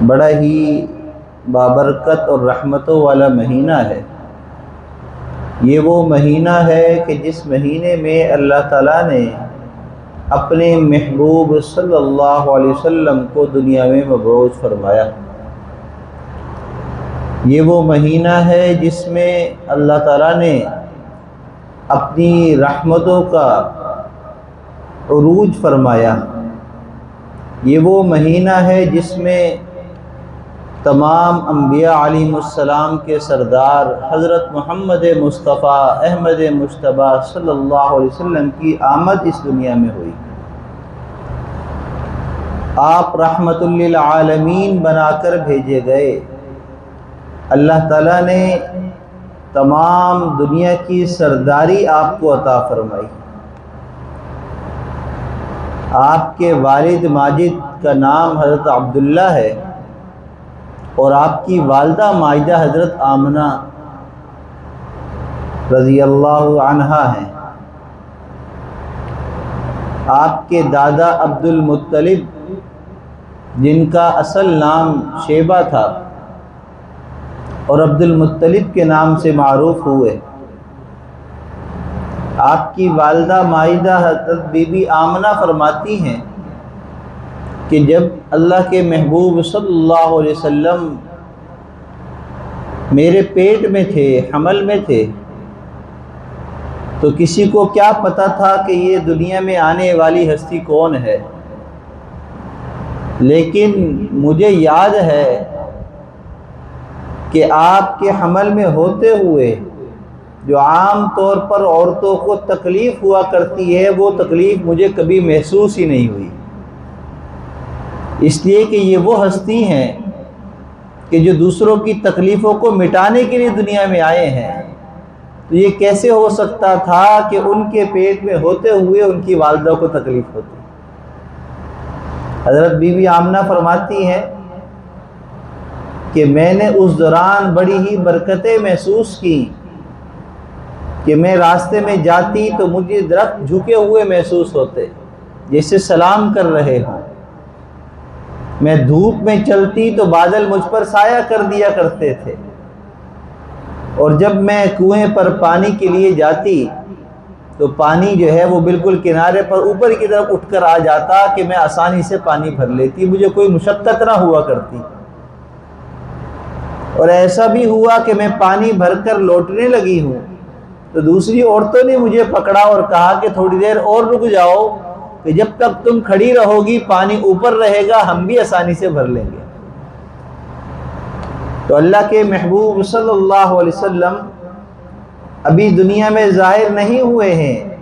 بڑا ہی بابرکت اور رحمتوں والا مہینہ ہے۔ یہ وہ مہینہ ہے کہ جس مہینے میں اللہ تعالیٰ نے اپنے محبوب صلی اللہ علیہ وسلم کو دنیا میں مبعوث فرمایا۔ یہ وہ مہینہ ہے جس میں اللہ تعالیٰ نے اپنی رحمتوں کا عروج فرمایا۔ یہ وہ مہینہ ہے جس میں تمام انبیاء علیہم السلام کے سردار حضرت محمد مصطفیٰ احمد مجتبیٰ صلی اللہ علیہ وسلم کی آمد اس دنیا میں ہوئی۔ آپ رحمت للعالمین بنا کر بھیجے گئے۔ اللہ تعالیٰ نے تمام دنیا کی سرداری آپ کو عطا فرمائی۔ آپ کے والد ماجد کا نام حضرت عبداللہ ہے اور آپ کی والدہ ماجدہ حضرت آمنہ رضی اللہ عنہا ہیں۔ آپ کے دادا عبد المطلب جن کا اصل نام شیبہ تھا اور عبد المطلب کے نام سے معروف ہوئے، آپ کی والدہ ماجدہ حضرت بی بی آمنہ فرماتی ہیں کہ جب اللہ کے محبوب صلی اللہ علیہ وسلم میرے پیٹ میں تھے، حمل میں تھے، تو کسی کو کیا پتہ تھا کہ یہ دنیا میں آنے والی ہستی کون ہے، لیکن مجھے یاد ہے کہ آپ کے حمل میں ہوتے ہوئے جو عام طور پر عورتوں کو تکلیف ہوا کرتی ہے، وہ تکلیف مجھے کبھی محسوس ہی نہیں ہوئی، اس لیے کہ یہ وہ ہستی ہیں کہ جو دوسروں کی تکلیفوں کو مٹانے کے لیے دنیا میں آئے ہیں۔ تو یہ کیسے ہو سکتا تھا کہ ان کے پیٹ میں ہوتے ہوئے ان کی والدہ کو تکلیف ہوتی؟ حضرت بی بی آمنہ فرماتی ہیں کہ میں نے اس دوران بڑی ہی برکتیں محسوس کی کہ میں راستے میں جاتی تو مجھے درخت جھکے ہوئے محسوس ہوتے جیسے سلام کر رہے ہوں، میں دھوپ میں چلتی تو بادل مجھ پر سایہ کر دیا کرتے تھے، اور جب میں کنویں پر پانی کے لیے جاتی تو پانی جو ہے وہ بالکل کنارے پر اوپر کی طرف اٹھ کر آ جاتا کہ میں آسانی سے پانی بھر لیتی، مجھے کوئی مشقت نہ ہوا کرتی۔ اور ایسا بھی ہوا کہ میں پانی بھر کر لوٹنے لگی ہوں تو دوسری عورتوں نے مجھے پکڑا اور کہا کہ تھوڑی دیر اور رک جاؤ، کہ جب تک تم کھڑی رہو گی پانی اوپر رہے گا، ہم بھی آسانی سے بھر لیں گے۔ تو اللہ کے محبوب صلی اللہ علیہ وسلم ابھی دنیا میں ظاہر نہیں ہوئے ہیں،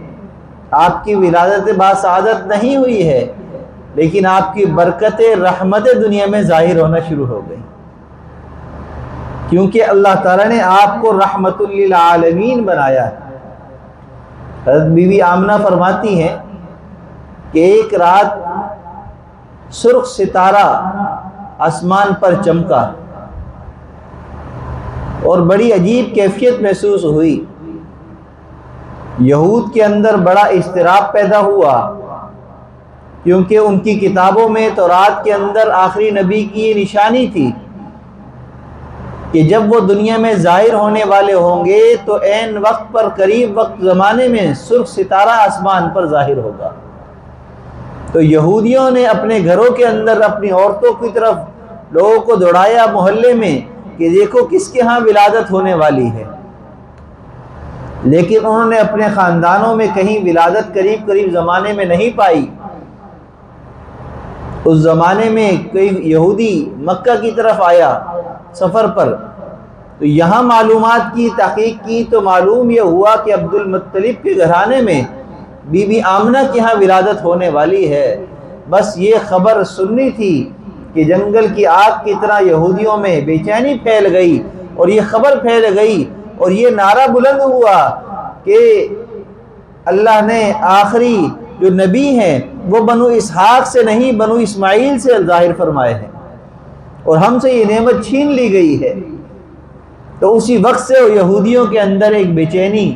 آپ کی ولادت باسعادت نہیں ہوئی ہے، لیکن آپ کی برکت رحمت دنیا میں ظاہر ہونا شروع ہو گئی، کیونکہ اللہ تعالیٰ نے آپ کو رحمت للعالمین بنایا ہے۔ حضرت بی بی آمنہ فرماتی ہیں کہ ایک رات سرخ ستارہ آسمان پر چمکا اور بڑی عجیب کیفیت محسوس ہوئی۔ یہود کے اندر بڑا اضطراب پیدا ہوا، کیونکہ ان کی کتابوں میں تورات کے اندر آخری نبی کی یہ نشانی تھی کہ جب وہ دنیا میں ظاہر ہونے والے ہوں گے تو عین وقت پر قریب وقت زمانے میں سرخ ستارہ آسمان پر ظاہر ہوگا۔ تو یہودیوں نے اپنے گھروں کے اندر اپنی عورتوں کی طرف لوگوں کو دوڑایا محلے میں کہ دیکھو کس کے ہاں ولادت ہونے والی ہے، لیکن انہوں نے اپنے خاندانوں میں کہیں ولادت قریب زمانے میں نہیں پائی۔ اس زمانے میں کوئی یہودی مکہ کی طرف آیا سفر پر، تو یہاں معلومات کی، تحقیق کی تو معلوم یہ ہوا کہ عبد المطلب کے گھرانے میں بی بی آمنہ کے ہاں ولادت ہونے والی ہے۔ بس یہ خبر سننی تھی کہ جنگل کی آگ کی طرح یہودیوں میں بے چینی پھیل گئی، اور یہ خبر پھیل گئی اور یہ نعرہ بلند ہوا کہ اللہ نے آخری جو نبی ہیں وہ بنو اسحاق سے نہیں بنو اسماعیل سے ظاہر فرمائے ہیں، اور ہم سے یہ نعمت چھین لی گئی ہے۔ تو اسی وقت سے یہودیوں کے اندر ایک بے چینی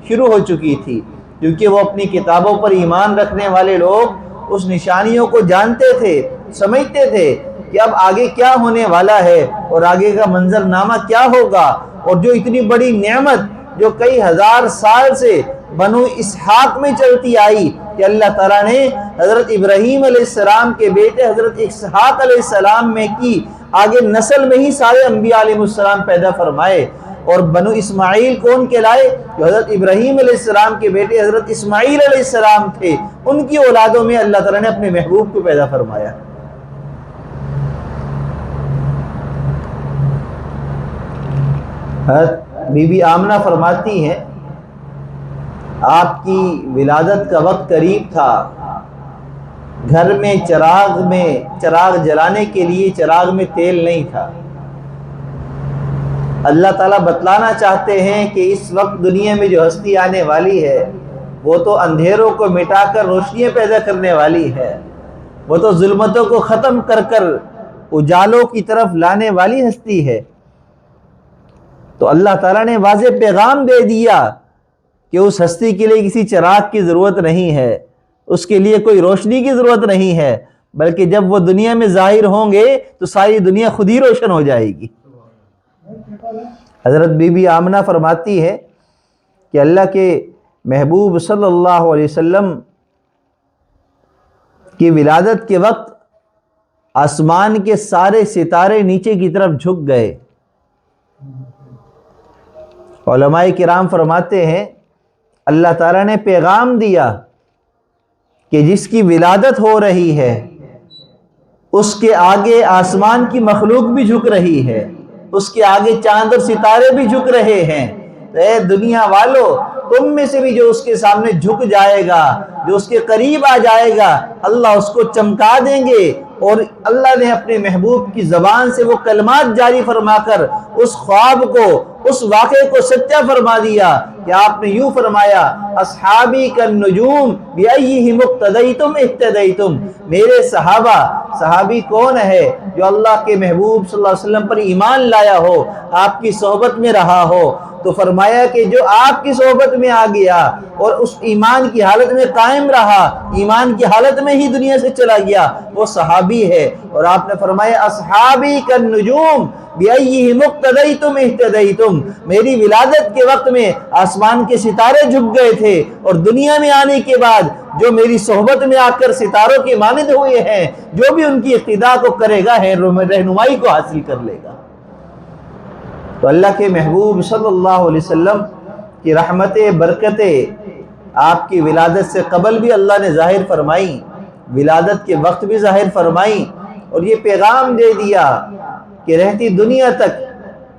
شروع ہو چکی تھی، کیونکہ وہ اپنی کتابوں پر ایمان رکھنے والے لوگ اس نشانیوں کو جانتے تھے، سمجھتے تھے کہ اب آگے کیا ہونے والا ہے اور آگے کا منظرنامہ کیا ہوگا، اور جو اتنی بڑی نعمت جو کئی ہزار سال سے بنو اسحاق میں چلتی آئی کہ اللہ تعالیٰ نے حضرت ابراہیم علیہ السلام کے بیٹے حضرت اسحاق علیہ السلام میں کی، آگے نسل میں ہی سارے انبیاء علیہ السلام پیدا فرمائے، اور بنو اسماعیل کون کہلائے؟ جو حضرت ابراہیم علیہ السلام کے بیٹے حضرت اسماعیل علیہ السلام تھے، ان کی اولادوں میں اللہ تعالیٰ نے اپنے محبوب کو پیدا فرمایا۔ حضرت بی بی آمنہ فرماتی ہیں آپ کی ولادت کا وقت قریب تھا، گھر میں چراغ جلانے کے لیے چراغ میں تیل نہیں تھا۔ اللہ تعالیٰ بتلانا چاہتے ہیں کہ اس وقت دنیا میں جو ہستی آنے والی ہے وہ تو اندھیروں کو مٹا کر روشنیاں پیدا کرنے والی ہے، وہ تو ظلمتوں کو ختم کر کر اجالوں کی طرف لانے والی ہستی ہے۔ تو اللہ تعالیٰ نے واضح پیغام دے دیا کہ اس ہستی کے لیے کسی چراغ کی ضرورت نہیں ہے، اس کے لیے کوئی روشنی کی ضرورت نہیں ہے، بلکہ جب وہ دنیا میں ظاہر ہوں گے تو ساری دنیا خود ہی روشن ہو جائے گی۔ حضرت بی بی آمنہ فرماتی ہے کہ اللہ کے محبوب صلی اللہ علیہ وسلم کی ولادت کے وقت آسمان کے سارے ستارے نیچے کی طرف جھک گئے۔ علماء کرام فرماتے ہیں اللہ تعالیٰ نے پیغام دیا کہ جس کی ولادت ہو رہی ہے اس کے آگے آسمان کی مخلوق بھی جھک رہی ہے، اس کے آگے چاند اور ستارے بھی جھک رہے ہیں۔ اے دنیا والو، تم میں سے بھی جو اس کے سامنے جھک جائے گا، جو اس کے قریب آ جائے گا، اللہ اس کو چمکا دیں گے۔ اور اللہ نے اپنے محبوب کی زبان سے وہ کلمات جاری فرما کر اس خواب کو، اس واقعے کو سچا فرما دیا کہ آپ نے یوں فرمایا اصحابی کالنجوم بیئیہم اقتدیتم اہتدیتم، میرے صحابی کون ہے؟ جو اللہ کے محبوب صلی اللہ علیہ وسلم پر ایمان لایا ہو، آپ کی صحبت میں رہا ہو۔ تو فرمایا کہ جو آپ کی صحبت میں آ گیا اور اس ایمان کی حالت میں قائم رہا، ایمان کی حالت میں ہی دنیا سے چلا گیا، وہ صحابی ہے۔ اور آپ نے فرمایا اصحابی کالنجوم بیئیہم اقتدیتم اہتدیتم، میری ولادت کے وقت میں آسمان کے ستارے جھک گئے تھے، اور دنیا میں آنے کے بعد جو میری صحبت میں آ کر ستاروں کے مانند ہوئے ہیں، جو بھی ان کی اقتداء کو کرے گا رہنمائی کو حاصل کر لے گا۔ تو اللہ کے محبوب صلی اللہ علیہ وسلم کی رحمتیں برکتیں آپ کی ولادت سے قبل بھی اللہ نے ظاہر فرمائی، ولادت کے وقت بھی ظاہر فرمائی، اور یہ پیغام دے دیا کہ رہتی دنیا تک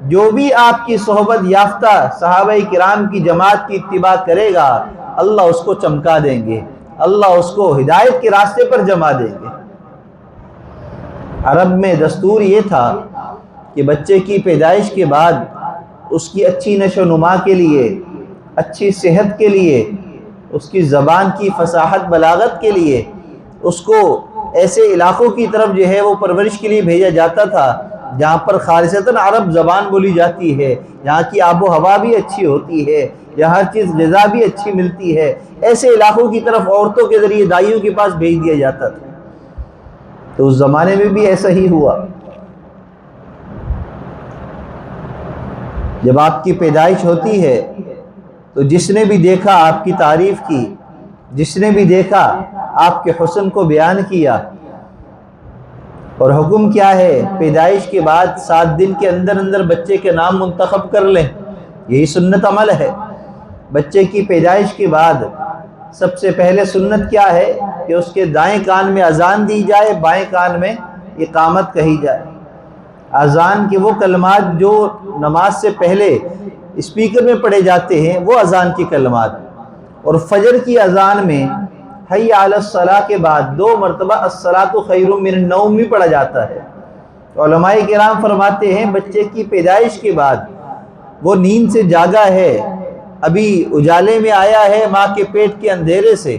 جو بھی آپ کی صحبت یافتہ صحابہ کرام کی جماعت کی اتباع کرے گا، اللہ اس کو چمکا دیں گے، اللہ اس کو ہدایت کے راستے پر جما دیں گے۔ عرب میں دستور یہ تھا کہ بچے کی پیدائش کے بعد اس کی اچھی نشو و نما کے لیے، اچھی صحت کے لیے، اس کی زبان کی فصاحت بلاغت کے لیے اس کو ایسے علاقوں کی طرف جو ہے وہ پرورش کے لیے بھیجا جاتا تھا جہاں پر خالصتاً عرب زبان بولی جاتی ہے، جہاں کی آب و ہوا بھی اچھی ہوتی ہے، جہاں ہر چیز غذا بھی اچھی ملتی ہے، ایسے علاقوں کی طرف عورتوں کے ذریعے دائیوں کے پاس بھیج دیا جاتا تھا۔ تو اس زمانے میں بھی ایسا ہی ہوا۔ جب آپ کی پیدائش ہوتی ہے تو جس نے بھی دیکھا آپ کی تعریف کی، جس نے بھی دیکھا آپ کے حسن کو بیان کیا۔ اور حکم کیا ہے؟ پیدائش کے بعد 7 دن کے اندر اندر بچے کے نام منتخب کر لیں، یہی سنت عمل ہے۔ بچے کی پیدائش کے بعد سب سے پہلے سنت کیا ہے کہ اس کے دائیں کان میں اذان دی جائے، بائیں کان میں اقامت کہی جائے۔ اذان کے وہ کلمات جو نماز سے پہلے اسپیکر میں پڑھے جاتے ہیں وہ اذان کی کلمات، اور فجر کی اذان میں حی علی الصلاۃ کے بعد 2 مرتبہ الصلاۃ خیر من النوم بھی پڑھا جاتا ہے۔ علماء کرام فرماتے ہیں بچے کی پیدائش کے بعد وہ نیند سے جاگا ہے، ابھی اجالے میں آیا ہے ماں کے پیٹ کے اندھیرے سے،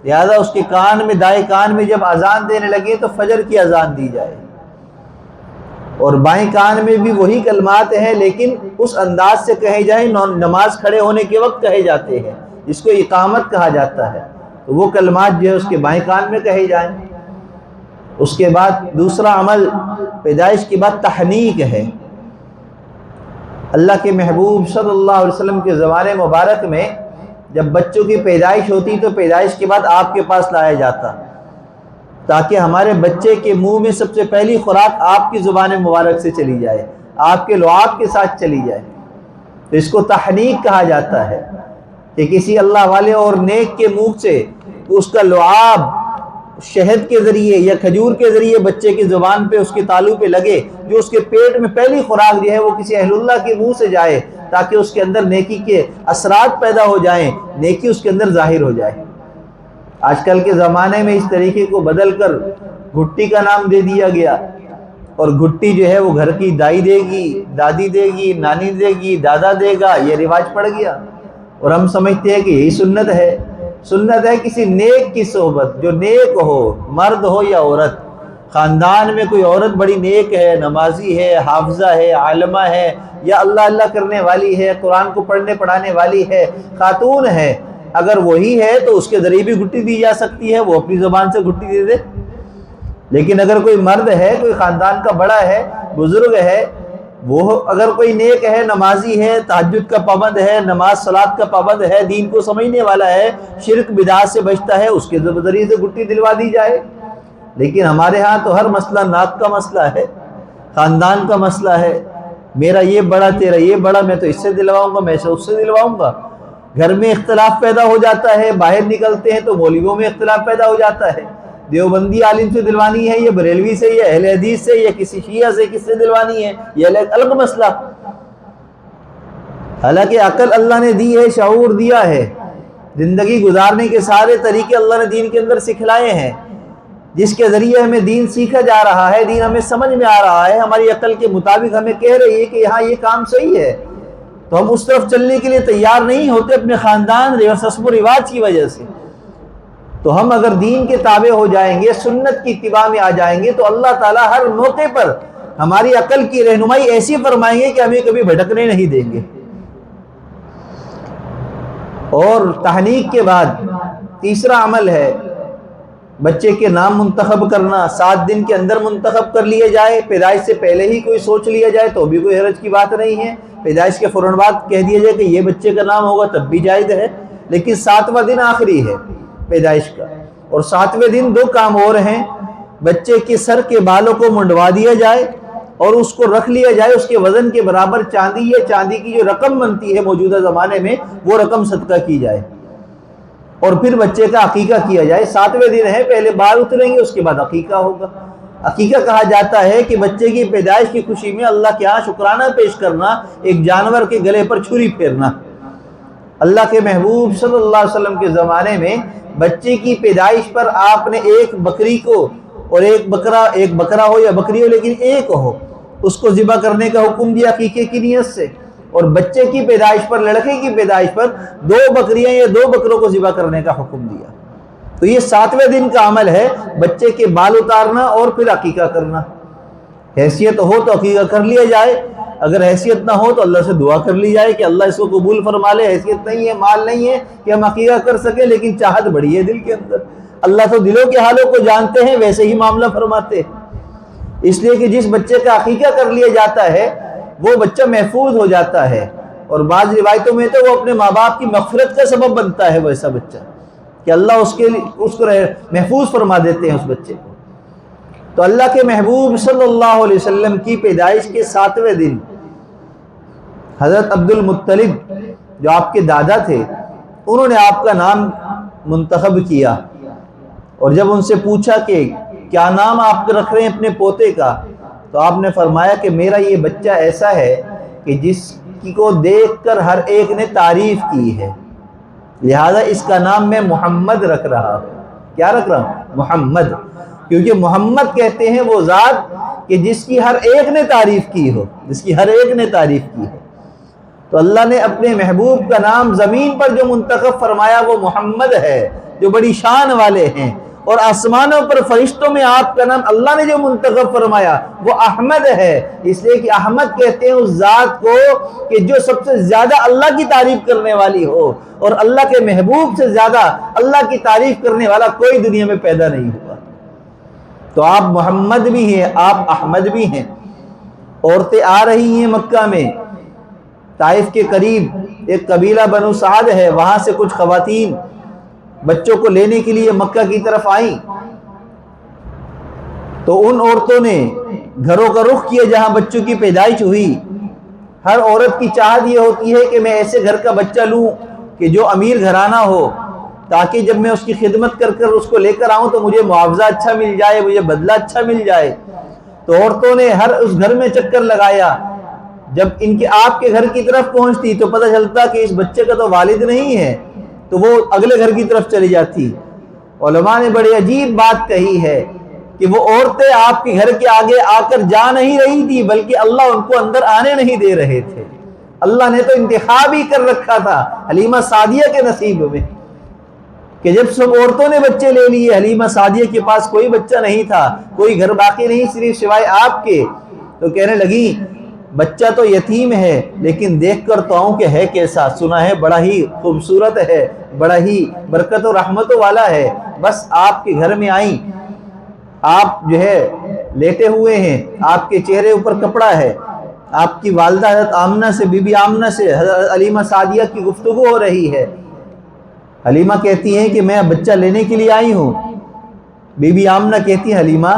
لہذا اس کے کان میں، دائیں کان میں جب اذان دینے لگے تو فجر کی اذان دی جائے، اور بائیں کان میں بھی وہی کلمات ہیں لیکن اس انداز سے کہے جائیں نماز کھڑے ہونے کے وقت کہے جاتے ہیں، جس کو اقامت کہا جاتا ہے، تو وہ کلمات جو ہے اس کے بائیں کان میں کہے جائیں۔ اس کے بعد دوسرا عمل پیدائش کے بعد تحنیک ہے۔ اللہ کے محبوب صلی اللہ علیہ وسلم کے زمانے مبارک میں جب بچوں کی پیدائش ہوتی تو پیدائش کے بعد آپ کے پاس لایا جاتا تاکہ ہمارے بچے کے منہ میں سب سے پہلی خوراک آپ کی زبان مبارک سے چلی جائے، آپ کے لعاب کے ساتھ چلی جائے۔ تو اس کو تحنیک کہا جاتا ہے کہ کسی اللہ والے اور نیک کے منہ سے اس کا لعاب شہد کے ذریعے یا کھجور کے ذریعے بچے کی زبان پہ اس کے تالو پہ لگے، جو اس کے پیٹ میں پہلی خوراک جو ہے وہ کسی اہل اللہ کے منہ سے جائے تاکہ اس کے اندر نیکی کے اثرات پیدا ہو جائیں، نیکی اس کے اندر ظاہر ہو جائے۔ آج کل کے زمانے میں اس طریقے کو بدل کر گھٹی کا نام دے دیا گیا، اور گھٹی جو ہے وہ گھر کی دائی دے گی، دادی دے گی، نانی دے گی، دادا دے گا، یہ رواج پڑ گیا، اور ہم سمجھتے ہیں کہ یہی سنت ہے۔ سنت ہے کسی نیک کی صحبت، جو نیک ہو، مرد ہو یا عورت۔ خاندان میں کوئی عورت بڑی نیک ہے، نمازی ہے، حافظہ ہے، عالمہ ہے، یا اللہ اللہ کرنے والی ہے، قرآن کو پڑھنے پڑھانے والی ہے، خاتون ہے، اگر وہی ہے تو اس کے ذریعے بھی گھٹی دی جا سکتی ہے، وہ اپنی زبان سے گھٹی دے دے۔ لیکن اگر کوئی مرد ہے، کوئی خاندان کا بڑا ہے، بزرگ ہے، وہ اگر کوئی نیک ہے، نمازی ہے، تہجد کا پابند ہے، نماز صلات کا پابند ہے، دین کو سمجھنے والا ہے، شرک بدعات سے بچتا ہے، اس کے ذریعے سے گھٹی دلوا دی جائے۔ لیکن ہمارے ہاں تو ہر مسئلہ ناک کا مسئلہ ہے، خاندان کا مسئلہ ہے، میرا یہ بڑا، تیرا یہ بڑا، میں تو اس سے دلواؤں گا، میں اس سے دلواؤں گا۔ گھر میں اختلاف پیدا ہو جاتا ہے، باہر نکلتے ہیں تو مولویوں میں اختلاف پیدا ہو جاتا ہے، دیوبندی عالم سے دلوانی ہے، یا بریلوی سے، یا اہل حدیث سے، یا کسی شیعہ سے، کس سے دلوانی ہے، یہ الگ مسئلہ۔ حالانکہ عقل اللہ نے دی ہے، شعور دیا ہے، زندگی گزارنے کے سارے طریقے اللہ نے دین کے اندر سکھلائے ہیں، جس کے ذریعے ہمیں دین سیکھا جا رہا ہے، دین ہمیں سمجھ میں آ رہا ہے، ہماری عقل کے مطابق ہمیں کہہ رہی ہے کہ یہاں یہ کام صحیح ہے، تو ہم اس طرف چلنے کے لیے تیار نہیں ہوتے اپنے خاندان رسم و رواج کی وجہ سے۔ تو ہم اگر دین کے تابع ہو جائیں گے، سنت کی اتباع میں آ جائیں گے، تو اللہ تعالیٰ ہر موقع پر ہماری عقل کی رہنمائی ایسی فرمائیں گے کہ ہمیں کبھی بھٹکنے نہیں دیں گے۔ اور تحنیک کے بعد تیسرا عمل ہے بچے کے نام منتخب کرنا۔ 7 دن کے اندر منتخب کر لیے جائے، پیدائش سے پہلے ہی کوئی سوچ لیا جائے تو بھی کوئی حرج کی بات نہیں ہے، پیدائش کے فوراً بعد کہہ دیا جائے کہ یہ بچے کا نام ہوگا تب بھی جائز ہے، لیکن 7واں دن آخری ہے پیدائش کا، اور 7ویں دن 2 کام اور ہیں۔ بچے کے سر کے بالوں کو منڈوا دیا جائے اور اس کو رکھ لیا جائے، اس کے وزن کے برابر چاندی یا چاندی کی جو رقم بنتی ہے موجودہ زمانے میں، وہ رقم صدقہ کی جائے، اور پھر بچے کا عقیقہ کیا جائے۔ 7ویں دن ہے، پہلے بال اتریں گے، اس کے بعد عقیقہ ہوگا۔ عقیقہ کہا جاتا ہے کہ بچے کی پیدائش کی خوشی میں اللہ کے ہاں شکرانہ پیش کرنا، ایک جانور کے گلے پر چھری پھیرنا۔ اللہ کے محبوب صلی اللہ علیہ وسلم کے زمانے میں بچے کی پیدائش پر آپ نے ایک بکری کو، اور ایک بکرا ہو یا بکری ہو لیکن ایک ہو، اس کو ذبح کرنے کا حکم دیا عقیقے کی نیت سے، اور بچے کی پیدائش پر، لڑکے کی پیدائش پر 2 بکریاں یا 2 بکروں کو ذبح کرنے کا حکم دیا۔ تو یہ 7ویں دن کا عمل ہے، بچے کے بال اتارنا اور پھر عقیقہ کرنا۔ حیثیت ہو تو عقیقہ کر لیا جائے، اگر حیثیت نہ ہو تو اللہ سے دعا کر لی جائے کہ اللہ اس کو قبول فرما لے۔ حیثیت نہیں ہے، مال نہیں ہے کہ ہم عقیقہ کر سکیں، لیکن چاہت بڑی ہے دل کے اندر، اللہ تو دلوں کے حالوں کو جانتے ہیں، ویسے ہی معاملہ فرماتے ہیں۔ اس لیے کہ جس بچے کا عقیقہ کر لیا جاتا ہے وہ بچہ محفوظ ہو جاتا ہے، اور بعض روایتوں میں تو وہ اپنے ماں باپ کی مغفرت کا سبب بنتا ہے، ویسا بچہ کہ اللہ اس کو محفوظ فرما دیتے ہیں اس بچے کو۔ تو اللہ کے محبوب صلی اللہ علیہ وسلم کی پیدائش کے 7ویں دن حضرت عبد المطلب جو آپ کے دادا تھے، انہوں نے آپ کا نام منتخب کیا، اور جب ان سے پوچھا کہ کیا نام آپ رکھ رہے ہیں اپنے پوتے کا، تو آپ نے فرمایا کہ میرا یہ بچہ ایسا ہے کہ جس کو دیکھ کر ہر ایک نے تعریف کی ہے، لہذا اس کا نام میں محمد رکھ رہا ہوں۔ کیا رکھ رہا ہوں؟ محمد، کیونکہ محمد کہتے ہیں وہ ذات کہ جس کی ہر ایک نے تعریف کی ہو، جس کی ہر ایک نے تعریف کی ہو۔ تو اللہ نے اپنے محبوب کا نام زمین پر جو منتخب فرمایا وہ محمد ہے، جو بڑی شان والے ہیں، اور آسمانوں پر فرشتوں میں آپ کا نام اللہ نے جو منتخب فرمایا وہ احمد ہے، اس لیے کہ احمد کہتے ہیں اس ذات کو کہ جو سب سے زیادہ اللہ کی تعریف کرنے والی ہو، اور اللہ کے محبوب سے زیادہ اللہ کی تعریف کرنے والا کوئی دنیا میں پیدا نہیں ہوا۔ تو آپ محمد بھی ہیں، آپ احمد بھی ہیں۔ عورتیں آ رہی ہیں مکہ میں، طائف کے قریب ایک قبیلہ بنو سعد ہے، وہاں سے کچھ خواتین بچوں کو لینے کے لیے مکہ کی طرف آئیں، تو ان عورتوں نے گھروں کا رخ کیا جہاں بچوں کی پیدائش ہوئی۔ ہر عورت کی چاہت یہ ہوتی ہے کہ میں ایسے گھر کا بچہ لوں کہ جو امیر گھرانہ ہو، تاکہ جب میں اس کی خدمت کر کر اس کو لے کر آؤں تو مجھے معاوضہ اچھا مل جائے، مجھے بدلہ اچھا مل جائے۔ تو عورتوں نے ہر اس گھر میں چکر لگایا۔ جب ان کے آپ کے گھر کی طرف پہنچتی تو پتہ چلتا کہ اس بچے کا تو والد نہیں ہے، تو وہ اگلے گھر کی طرف چلی جاتی۔ علماء نے بڑی عجیب بات کہی ہے کہ وہ عورتیں آپ کے گھر کے آگے آ کر جا نہیں رہی تھی، بلکہ اللہ ان کو اندر آنے نہیں دے رہے تھے۔ اللہ نے تو انتخاب ہی کر رکھا تھا حلیمہ سعدیہ کے نصیب میں کہ جب سب عورتوں نے بچے لے لیے، حلیمہ سعدیہ کے پاس کوئی بچہ نہیں تھا، کوئی گھر باقی نہیں صرف سوائے آپ کے، تو کہنے لگی بچہ تو یتیم ہے لیکن دیکھ کر تو آؤں کہ ہے کیسا، سنا ہے بڑا ہی خوبصورت ہے، بڑا ہی برکت و رحمتوں والا ہے۔ بس آپ کے گھر میں آئیں، آپ جو ہے لیٹے ہوئے ہیں، آپ کے چہرے اوپر کپڑا ہے، آپ کی والدہ حضرت آمنہ سے، بی بی آمنہ سے حضرت حلیمہ سعدیہ کی گفتگو ہو رہی ہے۔ حلیمہ کہتی ہیں کہ میں بچہ لینے کے لیے آئی ہوں۔ بی بی آمنہ کہتی ہیں حلیمہ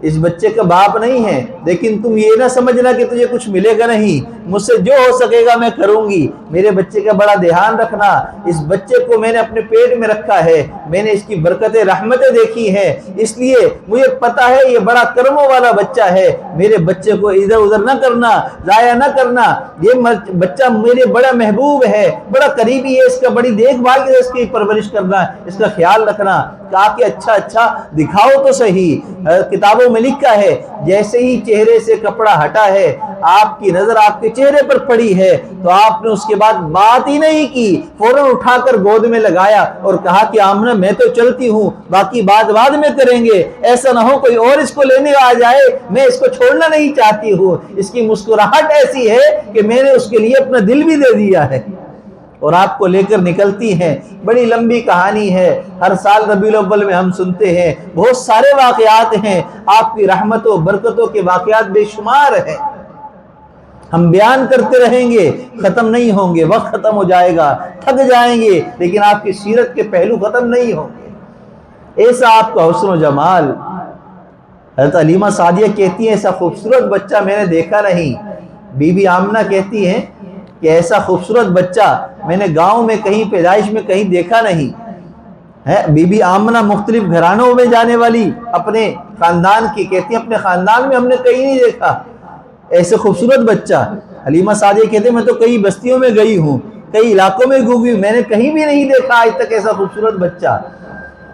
اس بچے کا باپ نہیں ہے، لیکن تم یہ نہ سمجھنا کہ تجھے کچھ ملے گا نہیں، مجھ سے جو ہو سکے گا میں کروں گی، میرے بچے کا بڑا دھیان رکھنا، اس بچے کو میں نے اپنے پیٹ میں رکھا ہے، میں نے اس کی برکتیں رحمتیں دیکھی ہیں، اس لیے مجھے پتا ہے یہ بڑا کرموں والا بچہ ہے، میرے بچے کو ادھر ادھر نہ کرنا، ضائع نہ کرنا، یہ بچہ میرے بڑا محبوب ہے، بڑا قریبی ہے، اس کا بڑی دیکھ بھال کے اس کی پرورش کرنا، اس کا خیال رکھنا۔ کہا کہ اچھا دکھاؤ تو صحیح۔ کتابوں میں لکھا ہے جیسے ہی چہرے سے کپڑا ہٹا ہے، آپ کی نظر آپ کے چہرے پر پڑی ہے، تو آپ نے اس کے بعد بات ہی نہیں کی، فوراً اٹھا کر گود میں لگایا اور کہا کہ آمنہ میں تو چلتی ہوں، باقی بات بعد میں کریں گے، ایسا نہ ہو کوئی اور اس کو لینے آ جائے، میں اس کو چھوڑنا نہیں چاہتی ہوں۔ اس کی مسکراہٹ ایسی ہے کہ میں نے اس کے لیے اپنا دل بھی دے دیا ہے، اور آپ کو لے کر نکلتی ہیں۔ بڑی لمبی کہانی ہے، ہر سال ربیع الاول میں ہم سنتے ہیں، بہت سارے واقعات ہیں، آپ کی رحمتوں برکتوں کے واقعات بے شمار ہیں، ہم بیان کرتے رہیں گے، ختم نہیں ہوں گے، وقت ختم ہو جائے گا، تھک جائیں گے، لیکن آپ کی سیرت کے پہلو ختم نہیں ہوں گے۔ ایسا آپ کا حسن و جمال۔ حضرت حلیمہ سعدیہ کہتی ہیں ایسا خوبصورت بچہ میں نے دیکھا نہیں۔ بی بی آمنہ کہتی ہیں کہ ایسا خوبصورت بچہ میں نے گاؤں میں کہیں پیدائش میں کہیں دیکھا نہیں ہے۔ بی بی آمنہ مختلف گھرانوں میں جانے والی اپنے خاندان کی کہتی ہیں اپنے خاندان میں ہم نے کہیں نہیں دیکھا ایسے خوبصورت بچہ۔ حلیمہ سعدیہ کہتے ہیں میں تو کئی بستیوں میں گئی ہوں، کئی علاقوں میں گئی، میں نے کہیں بھی نہیں دیکھا آج تک ایسا خوبصورت بچہ۔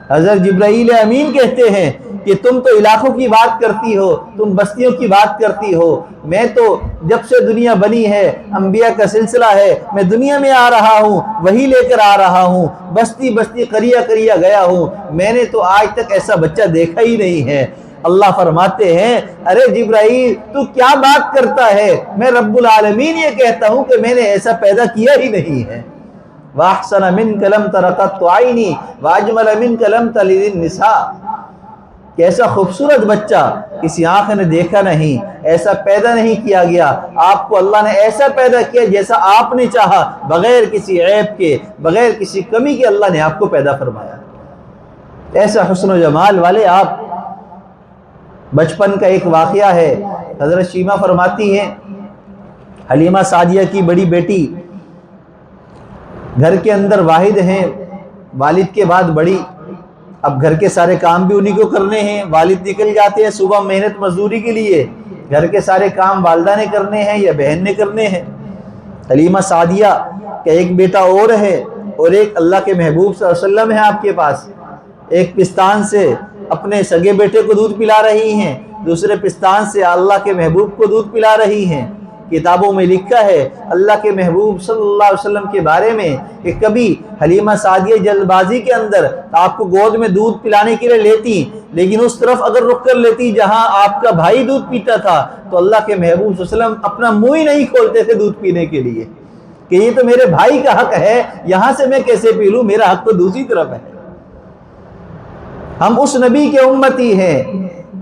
حضرت جبرائیل امین کہتے ہیں کہ تم تو علاقوں کی بات کرتی ہو، تم بستیوں کی بات کرتی ہو، میں تو جب سے دنیا بنی ہے انبیاء کا سلسلہ ہے، میں دنیا میں آ رہا ہوں، وہی لے کر آ رہا ہوں، بستی بستی قریہ قریہ گیا ہوں، میں نے تو آج تک ایسا بچہ دیکھا ہی نہیں ہے۔ اللہ فرماتے ہیں ارے جبرائیل تو کیا بات کرتا ہے، میں رب العالمین یہ کہتا ہوں کہ میں نے ایسا پیدا کیا ہی نہیں ہے۔ وَأَحْسَنَ مِنْكَ لَمْ تَرَ قَطُّ عَيْنِي وَأَجْمَلَ مِنْكَ لَمْ تَلِدِ النِّسَاءُ۔ کہ ایسا خوبصورت بچہ کسی آنکھ نے دیکھا نہیں، ایسا پیدا نہیں کیا گیا، آپ کو اللہ نے ایسا پیدا کیا جیسا آپ نے چاہا، بغیر کسی عیب کے، بغیر کسی کمی کے اللہ نے آپ کو پیدا فرمایا۔ ایسا حسن و جمال والے آپ۔ بچپن کا ایک واقعہ ہے، حضرت شیمہ فرماتی ہیں حلیمہ سعدیہ کی بڑی بیٹی گھر کے اندر واحد ہیں، والد کے بعد بڑی، اب گھر کے سارے کام بھی انہی کو کرنے ہیں، والد نکل جاتے ہیں صبح محنت مزدوری کے لیے، گھر کے سارے کام والدہ نے کرنے ہیں یا بہن نے کرنے ہیں۔ حلیمہ سعدیہ کا ایک بیٹا اور ہے، اور ایک اللہ کے محبوب صلی اللہ علیہ وسلم ہے آپ کے پاس، ایک پستان سے اپنے سگے بیٹے کو دودھ پلا رہی ہیں، دوسرے پستان سے اللہ کے محبوب کو دودھ پلا رہی ہیں۔ کتابوں میں لکھا ہے اللہ کے محبوب صلی اللہ علیہ وسلم کے بارے میں کہ کبھی حلیمہ سعدیہ جلد بازی کے اندر آپ کو گود میں دودھ پلانے کے لیے لیتی، لیکن اس طرف اگر رخ کر لیتی جہاں آپ کا بھائی دودھ پیتا تھا تو اللہ کے محبوب صلی اللہ علیہ وسلم اپنا منہ ہی نہیں کھولتے تھے دودھ پینے کے لیے کہ یہ تو میرے بھائی کا حق ہے، یہاں سے میں کیسے پی لوں، میرا حق تو دوسری طرف ہے۔ ہم اس نبی کے امتی ہیں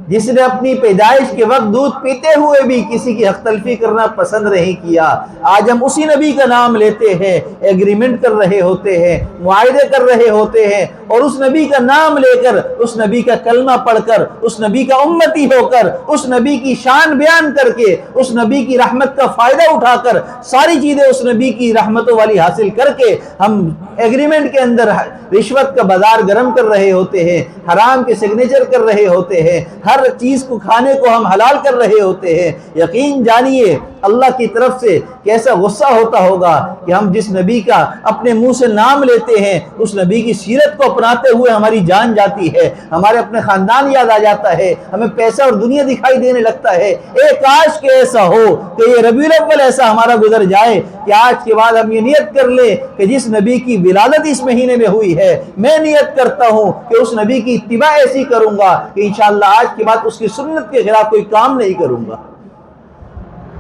جس نے اپنی پیدائش کے وقت دودھ پیتے ہوئے بھی کسی کی حق تلفی کرنا پسند نہیں کیا، آج ہم اسی نبی کا نام لیتے ہیں، ایگریمنٹ کر رہے ہوتے ہیں، معاہدے کر رہے ہوتے ہیں، اور اس نبی کا نام لے کر، اس نبی کا کلمہ پڑھ کر، اس نبی کا امتی ہو کر، اس نبی کی شان بیان کر کے، اس نبی کی رحمت کا فائدہ اٹھا کر، ساری چیزیں اس نبی کی رحمتوں والی حاصل کر کے ہم ایگریمنٹ کے اندر رشوت کا بازار گرم کر رہے ہوتے ہیں، حرام کے سگنیچر کر رہے ہوتے ہیں، ہر چیز کو کھانے کو ہم حلال کر رہے ہوتے ہیں۔ یقین جانیے اللہ کی طرف سے کیسا غصہ ہوتا ہوگا کہ ہم جس نبی کا اپنے منہ سے نام لیتے ہیں، اس نبی کی سیرت کو اپناتے ہوئے ہماری جان جاتی ہے، ہمارے اپنے خاندان یاد آ جاتا ہے، ہمیں پیسہ اور دنیا دکھائی دینے لگتا ہے۔ کاش کہ ایسا ہو کہ یہ ربیع الاول ایسا ہمارا گزر جائے کہ آج کے بعد ہم یہ نیت کر لیں کہ جس نبی کی ولادت اس مہینے میں ہوئی ہے، میں نیت کرتا ہوں کہ اس نبی کی اتباع ایسی کروں گا کہ انشاءاللہ آج کے بعد اس کی سنت کے خلاف کوئی کام نہیں کروں گا۔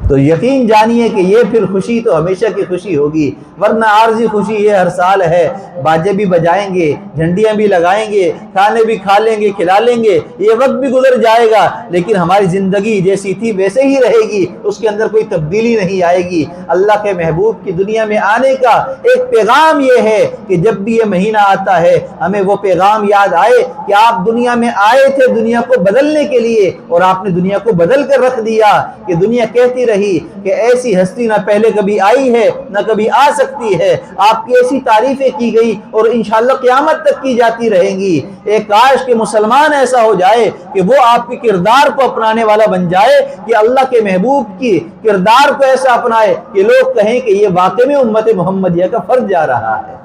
تو یقین جانیے کہ یہ پھر خوشی تو ہمیشہ کی خوشی ہوگی، ورنہ عارضی خوشی یہ ہر سال ہے، باجے بھی بجائیں گے، جھنڈیاں بھی لگائیں گے، کھانے بھی کھا لیں گے، کھلا لیں گے، یہ وقت بھی گزر جائے گا، لیکن ہماری زندگی جیسی تھی ویسے ہی رہے گی، اس کے اندر کوئی تبدیلی نہیں آئے گی۔ اللہ کے محبوب کی دنیا میں آنے کا ایک پیغام یہ ہے کہ جب بھی یہ مہینہ آتا ہے ہمیں وہ پیغام یاد آئے کہ آپ دنیا میں آئے تھے دنیا کو بدلنے کے لیے، اور آپ نے دنیا کو بدل کر رکھ دیا کہ دنیا کہتی رہی کہ ایسی ہستی نہ پہلے کبھی آئی ہے نہ کبھی آ سکتی ہے، آپ کی ایسی تعریفیں کی گئی اور انشاءاللہ قیامت تک کی جاتی رہیں گی۔ ایک کاش کہ مسلمان ایسا ہو جائے کہ وہ آپ کے کردار کو اپنانے والا بن جائے، کہ اللہ کے محبوب کی کردار کو ایسا اپنائے کہ لوگ کہیں کہ یہ واقعی میں امت محمدیہ کا فرد جا رہا ہے،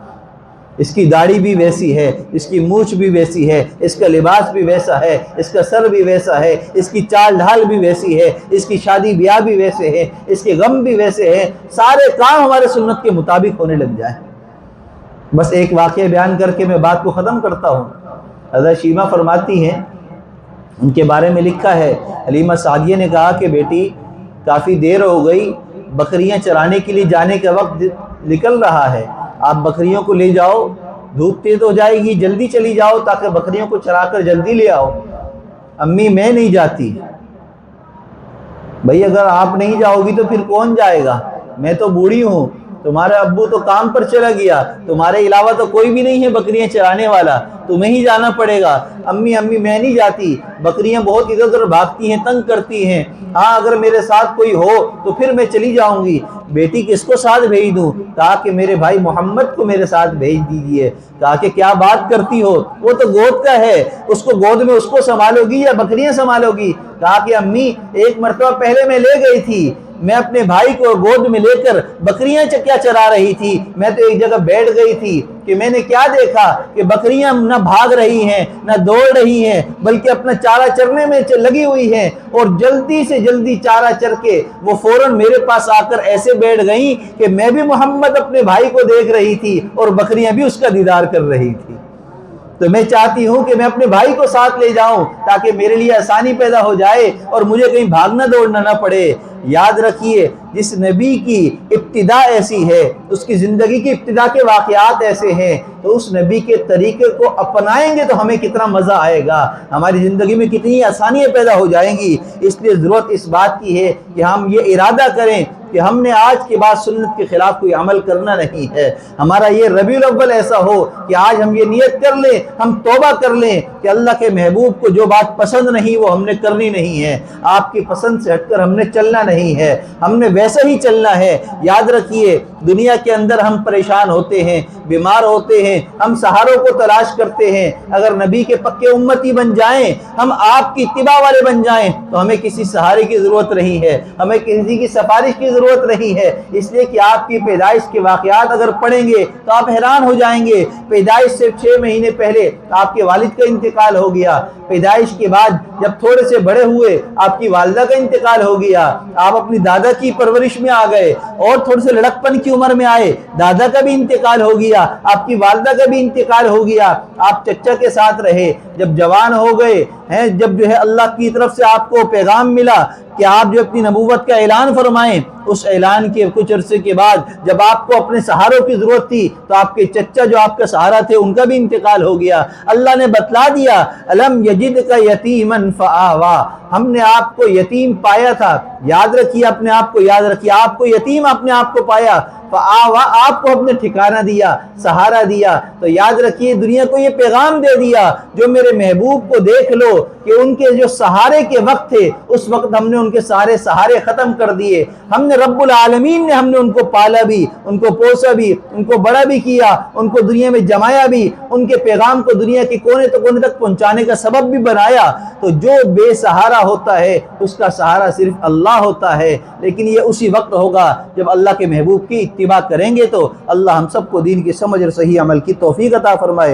اس کی داڑھی بھی ویسی ہے، اس کی مونچھ بھی ویسی ہے، اس کا لباس بھی ویسا ہے، اس کا سر بھی ویسا ہے، اس کی چال ڈھال بھی ویسی ہے، اس کی شادی بیاہ بھی ویسے ہیں، اس کے غم بھی ویسے ہیں، سارے کام ہمارے سنت کے مطابق ہونے لگ جائیں۔ بس ایک واقعہ بیان کر کے میں بات کو ختم کرتا ہوں۔ حضرت شیمہ فرماتی ہیں، ان کے بارے میں لکھا ہے، حلیمہ سعدیہ نے کہا کہ بیٹی کافی دیر ہو گئی، بکریاں چرانے کے لیے جانے کا وقت نکل رہا ہے، آپ بکریوں کو لے جاؤ، دھوپ تیز ہو جائے گی، جلدی چلی جاؤ تاکہ بکریوں کو چرا کر جلدی لے آؤ۔ امی میں نہیں جاتی۔ بھئی اگر آپ نہیں جاؤ گی تو پھر کون جائے گا؟ میں تو بوڑھی ہوں، تمہارے ابو تو کام پر چلا گیا، تمہارے علاوہ تو کوئی بھی نہیں ہے بکریاں چرانے والا، تمہیں ہی جانا پڑے گا۔ امی میں نہیں جاتی، بکریاں بہت ادھر ادھر بھاگتی ہیں، تنگ کرتی ہیں، ہاں اگر میرے ساتھ کوئی ہو تو پھر میں چلی جاؤں گی۔ بیٹی کس کو ساتھ بھیج دوں؟ کہا کہ میرے بھائی محمد کو میرے ساتھ بھیج دیجئے۔ کہا کہ کیا بات کرتی ہو، وہ تو گود کا ہے، اس کو گود میں اس کو سنبھالو گی یا بکریاں سنبھالو گی؟ کہا کہ امی ایک مرتبہ پہلے میں لے گئی تھی، میں اپنے بھائی کو گود میں لے کر بکریاں کیا چرا رہی تھی، میں تو ایک جگہ بیٹھ گئی تھی کہ میں نے کیا دیکھا کہ بکریاں نہ بھاگ رہی ہیں نہ دوڑ رہی ہیں، بلکہ اپنا چارہ چرنے میں لگی ہوئی ہیں، اور جلدی سے جلدی چارہ چر کے وہ فوراً میرے پاس آ کر ایسے بیٹھ گئیں کہ میں بھی محمد اپنے بھائی کو دیکھ رہی تھی اور بکریاں بھی اس کا دیدار کر رہی تھی۔ تو میں چاہتی ہوں کہ میں اپنے بھائی کو ساتھ لے جاؤں تاکہ میرے لیے آسانی پیدا ہو جائے اور مجھے کہیں بھاگنا دوڑنا نہ پڑے۔ یاد رکھیے جس نبی کی ابتدا ایسی ہے، اس کی زندگی کی ابتدا کے واقعات ایسے ہیں، تو اس نبی کے طریقے کو اپنائیں گے تو ہمیں کتنا مزہ آئے گا، ہماری زندگی میں کتنی آسانیاں پیدا ہو جائیں گی۔ اس لیے ضرورت اس بات کی ہے کہ ہم یہ ارادہ کریں کہ ہم نے آج کے بعد سنت کے خلاف کوئی عمل کرنا نہیں ہے۔ ہمارا یہ ربیع الاول ایسا ہو کہ آج ہم یہ نیت کر لیں، ہم توبہ کر لیں کہ اللہ کے محبوب کو جو بات پسند نہیں وہ ہم نے کرنی نہیں ہے، آپ کی پسند سے ہٹ کر ہم نے چلنا نہیں ہے، ہم نے ویسے ہی چلنا ہے۔ یاد رکھیے دنیا کے اندر ہم پریشان ہوتے ہیں، بیمار ہوتے ہیں، ہم سہاروں کو تلاش کرتے ہیں، اگر نبی کے پکے امتی بن جائیں، ہم آپ کی اتباع والے بن جائیں تو ہمیں کسی سہارے کی ضرورت نہیں ہے، ہمیں کسی کی سفارش کی ضرورت نہیں ہے، اس لیے کہ آپ کی پیدائش کے واقعات اگر پڑھیں گے تو آپ حیران ہو جائیں گے۔ پیدائش سے 6 مہینے پہلے آپ کے والد کا انتقال ہو گیا، پیدائش کے بعد جب تھوڑے سے بڑے ہوئے آپ کی والدہ کا انتقال ہو گیا، آپ اپنی دادا کی پرورش میں آ گئے، اور تھوڑے سے لڑکپن کی عمر میں آئے، دادا کا بھی انتقال ہو گیا، گیا، آپ کی والدہ کا بھی انتقال ہو گیا، آپ چچا کے ساتھ رہے، جب جوان ہو گئے ہیں، جب جو ہے اللہ کی طرف سے آپ کو پیغام ملا کہ آپ جو اپنی نبوت کا اعلان فرمائیں، اس اعلان کے کچھ عرصے کے بعد جب آپ کو اپنے سہاروں کی ضرورت تھی تو آپ کے چچا جو آپ کا سہارا تھے ان کا بھی انتقال ہو گیا۔ اللہ نے بتلا دیا الم یجدک یتیما فآوا، ہم نے آپ کو یتیم پایا تھا، یاد رکھیے، اپنے آپ کو یاد رکھیے، آپ کو یتیم اپنے آپ کو پایا، فآوا، آپ کو اپنے ٹھکانہ دیا، سہارا دیا۔ تو یاد رکھیے دنیا کو یہ پیغام دے دیا جو میرے محبوب کو دیکھ لو کہ ان کے جو سہارے کے وقت تھے اس وقت ہم نے ان کے سارے سہارے ختم کر دیے، ہم نے رب العالمین نے ہم نے ان کو پالا بھی، ان کو پوسا بھی، ان کو بڑا بھی کیا، ان کو دنیا میں جمایا بھی، ان کے پیغام کو دنیا کے کونے تک پہنچانے کا سبب بھی بنایا۔ تو جو بے سہارا ہوتا ہے اس کا سہارا صرف اللہ ہوتا ہے، لیکن یہ اسی وقت ہوگا جب اللہ کے محبوب کی اتباع کریں گے۔ تو اللہ ہم سب کو دین کی سمجھ اور صحیح عمل کی توفیق عطا فرمائے۔